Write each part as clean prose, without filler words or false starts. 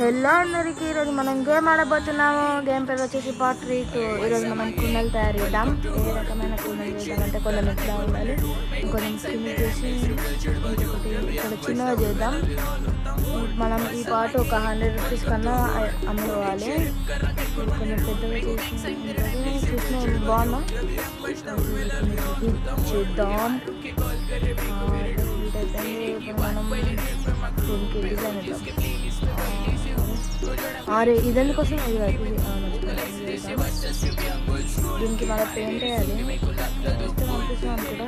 Hello అందరికి, ఈరోజు మనం గేమ్ ఆడబోతున్నాము. గేమ్ పేరు వచ్చేసి పార్ట్ 3. ఈరోజు మనం కుండలు తయారు చేద్దాం. ఏ రకమైన కుండలు చేద్దామంటే కొంచెం ఇట్లా ఉండాలి, ఇంకొంచెం కింద చేసి ఇంకొకటి ఇక్కడ చిన్నగా చేద్దాం. మనం ఈ పార్ట్ ఒక 100 రూపీస్ కన్నా అమ్ముకోవాలి. కొంచెం పెద్దగా చేసి చూసిన బాగున్నాం చేద్దాం. మనం దీనికి డిజైన్ ఇద్దాం. అరే ఇదందు కోసం దీనికి మన పెయింట్ వేయాలి. అనిపిస్తున్నాం కూడా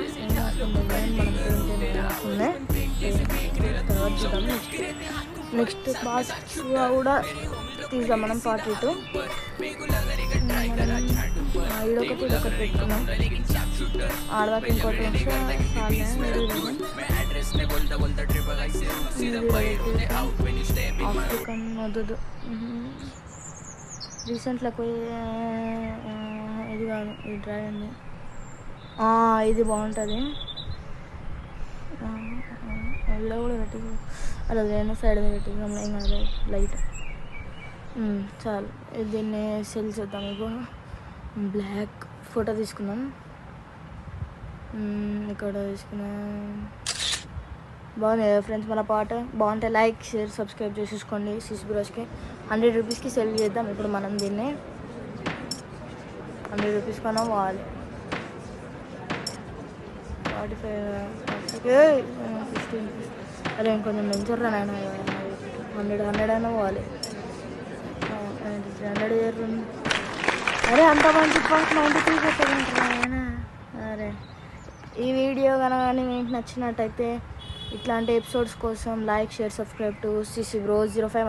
మనం పెయింట్ చూద్దాం. నెక్స్ట్ పార్ట్ కూడా తీద్దాం మనం పార్ట్ 2. ఇదొకటి ఇదొకటి పెట్టుకున్నాం. ఆడదాకా ఇంకోటి ఆఫ్రికన్ వద్దు, రీసెంట్లో ఇది కాదు, ఇది డ్రై అండి. ఇది బాగుంటుంది. ఇలా కూడా పెట్టి అలా వేరే సైడ్ మీద పెట్టిందాం. ఏం కాదు, లైట్ చాలు. దీన్ని సెల్ చేద్దాం. ఇగో బ్లాక్ ఫోటో తీసుకున్నాం. ఇక్కడ తీసుకున్నాం. బాగుంది కదా ఫ్రెండ్స్. మన పాట బాగుంటే లైక్, షేర్, సబ్స్క్రైబ్ చేసేసుకోండి. సిసి బ్రోస్కి 100 రూపీస్కి సెల్ చేద్దాం. ఇప్పుడు మనం దీన్ని 100 రూపీస్ కన్నా పోవాలి. 45 15. అరే ఇంకొంచెం పెంచర్రా నాయన. 100 అయినా పోవాలి. 300. అరే అంత మంచి పాట 93 పెట్టాలంటారా. అరే ఈ వీడియో కనుక మీకు నచ్చినట్టయితే ఇట్లాంటి ఎపిసోడ్స్ కోసం like, share, subscribe to CC bro 05